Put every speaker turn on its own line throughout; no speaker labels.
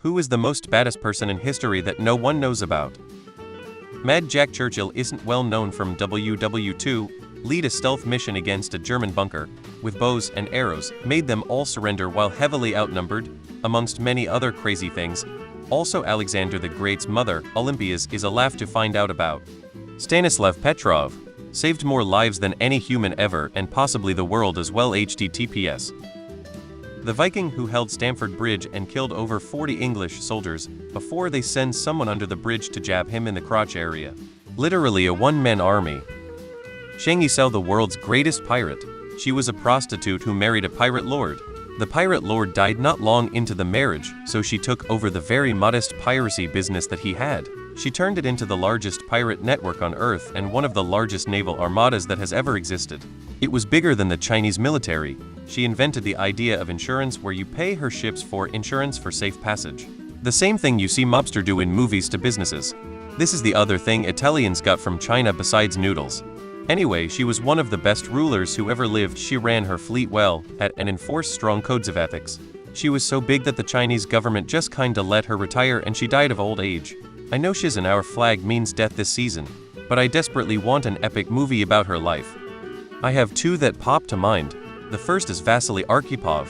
Who is the most baddest person in history that no one knows about? Mad Jack Churchill isn't well known from WW2, lead a stealth mission against a German bunker, with bows and arrows, made them all surrender while heavily outnumbered, amongst many other crazy things. Also Alexander the Great's mother, Olympias, is a laugh to find out about. Stanislav Petrov saved more lives than any human ever and possibly the world as well. HTTPS. The Viking who held Stamford Bridge and killed over 40 English soldiers before they send someone under the bridge to jab him in the crotch area. Literally a one-man army. Shang Yisao, the world's greatest pirate. She was a prostitute who married a pirate lord. The pirate lord died not long into the marriage, so she took over the very modest piracy business that he had. She turned it into the largest pirate network on Earth and one of the largest naval armadas that has ever existed. It was bigger than the Chinese military. She invented the idea of insurance where you pay her ships for insurance for safe passage. The same thing you see mobster do in movies to businesses. This is the other thing Italians got from China besides noodles. Anyway, she was one of the best rulers who ever lived. She ran her fleet well, and enforced strong codes of ethics. She was so big that the Chinese government just kinda let her retire and she died of old age. I know she's in our flag means death this season, but I desperately want an epic movie about her life. I have two that pop to mind. The first is Vasily Arkhipov.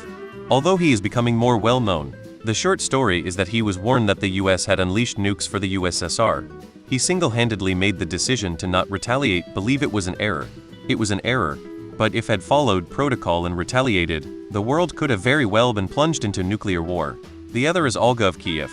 Although he is becoming more well-known, the short story is that he was warned that the US had unleashed nukes for the USSR. He single-handedly made the decision to not retaliate, believe it was an error. It was an error, but if had followed protocol and retaliated, the world could have very well been plunged into nuclear war. The other is Olga of Kiev,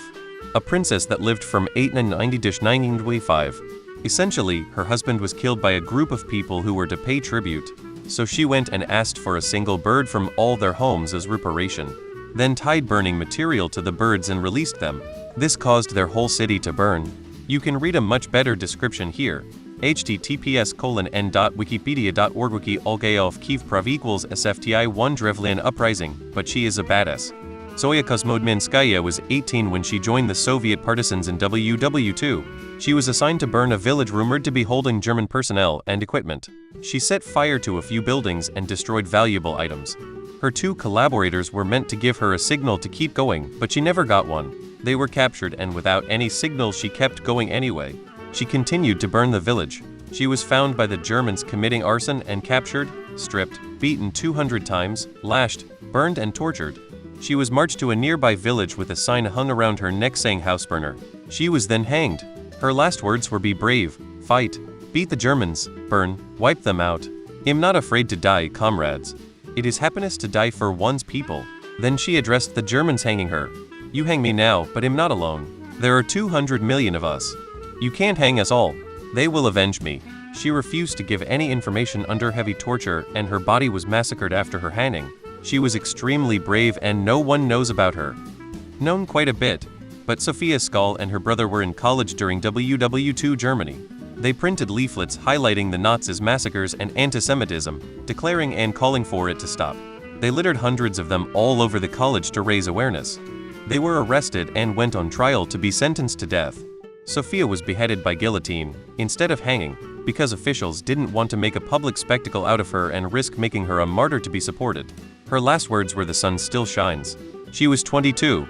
a princess that lived from 1890–1925. Essentially, her husband was killed by a group of people who were to pay tribute, so she went and asked for a single bird from all their homes as reparation, then tied burning material to the birds and released them. This caused their whole city to burn. You can read a much better description here. https://n.wikipedia.org. Wiki Olga of Kiev Prav equals SFTI1 Drevlian uprising, but she is a badass. Zoya Kosmodminskaya was 18 when she joined the Soviet partisans in WW2. She was assigned to burn a village rumored to be holding German personnel and equipment. She set fire to a few buildings and destroyed valuable items. Her two collaborators were meant to give her a signal to keep going, but she never got one. They were captured, and without any signal she kept going anyway. She continued to burn the village. She was found by the Germans committing arson and captured, stripped, beaten 200 times, lashed, burned and tortured. She was marched to a nearby village with a sign hung around her neck saying Houseburner. She was then hanged. Her last words were be brave, fight, beat the Germans, burn, wipe them out. I'm not afraid to die, comrades. It is happiness to die for one's people. Then she addressed the Germans hanging her. You hang me now, but I'm not alone. There are 200 million of us. You can't hang us all. They will avenge me. She refused to give any information under heavy torture, and her body was massacred after her hanging. She was extremely brave and no one knows about her. Known quite a bit, but Sophia Scholl and her brother were in college during WW2 Germany. They printed leaflets highlighting the Nazis' massacres and anti-Semitism, declaring and calling for it to stop. They littered hundreds of them all over the college to raise awareness. They were arrested and went on trial to be sentenced to death. Sophia was beheaded by guillotine, instead of hanging, because officials didn't want to make a public spectacle out of her and risk making her a martyr to be supported. Her last words were the sun still shines. She was 22.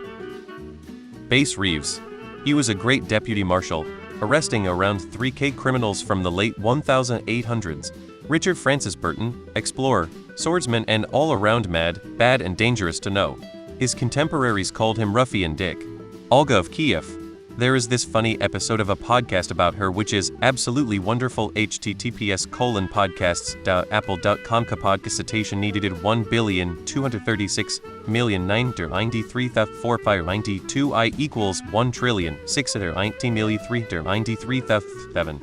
Bass Reeves. He was a great deputy marshal, arresting around 3K criminals from the late 1800s. Richard Francis Burton, explorer, swordsman and all-around mad, bad and dangerous to know. His contemporaries called him Ruffian Dick. Olga of Kiev. There is this funny episode of a podcast about her which is absolutely wonderful. https://podcasts.apple.com. Kapodcast citation needed 1,236,993,492 I equals 1,693,093,7.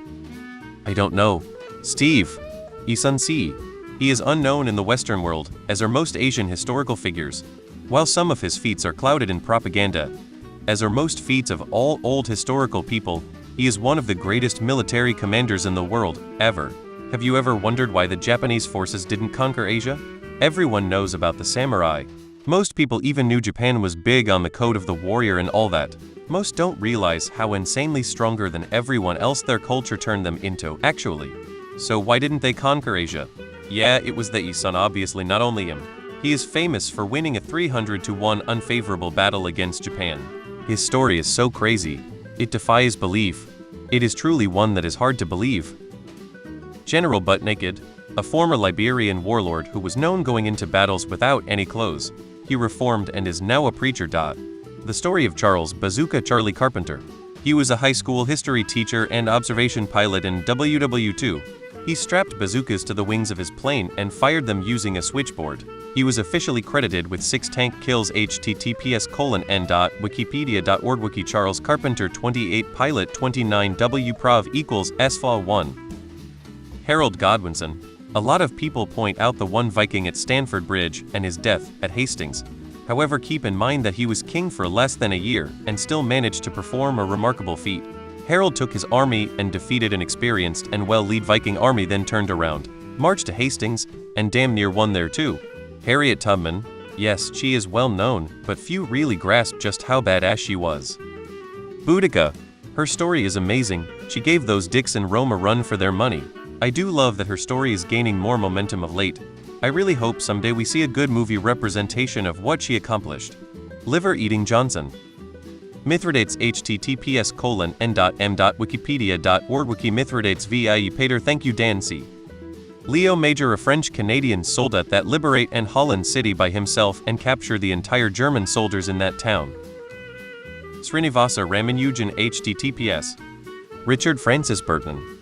I don't know. Steve. Isun C. He is unknown in the Western world, as are most Asian historical figures. While some of his feats are clouded in propaganda, as are most feats of all old historical people, he is one of the greatest military commanders in the world, ever. Have you ever wondered why the Japanese forces didn't conquer Asia? Everyone knows about the samurai. Most people even knew Japan was big on the code of the warrior and all that. Most don't realize how insanely stronger than everyone else their culture turned them into, actually. So why didn't they conquer Asia? Yeah, it was the Isun, obviously not only him. He is famous for winning a 300-1 unfavorable battle against Japan. His story is so crazy. It defies belief. It is truly one that is hard to believe. General Buttnaked, a former Liberian warlord who was known going into battles without any clothes. He reformed and is now a preacher. The story of Charles Bazooka Charlie Carpenter. He was a high school history teacher and observation pilot in WW2. He strapped bazookas to the wings of his plane and fired them using a switchboard. He was officially credited with 6 tank kills. https://n.wikipedia.org Wiki Charles Carpenter 28 Pilot 29 W Prov equals SFA 1. Harold Godwinson. A lot of people point out the one Viking at Stamford Bridge and his death at Hastings. However, keep in mind that he was king for less than a year and still managed to perform a remarkable feat. Harold took his army and defeated an experienced and well-led Viking army, then turned around, marched to Hastings, and damn near won there too. Harriet Tubman. Yes, she is well known, but few really grasp just how badass she was. Boudica. Her story is amazing. She gave those dicks in Rome a run for their money. I do love that her story is gaining more momentum of late. I really hope someday we see a good movie representation of what she accomplished. Liver-eating Johnson. Mithridates https://n.m.wikipedia.org Wiki Mithridates vie Pater. Thank you Dan C. Leo Major, a French-Canadian soldat that liberate and Holland City by himself and capture the entire German soldiers in that town. Srinivasa Ramanujan https. Richard Francis Burton.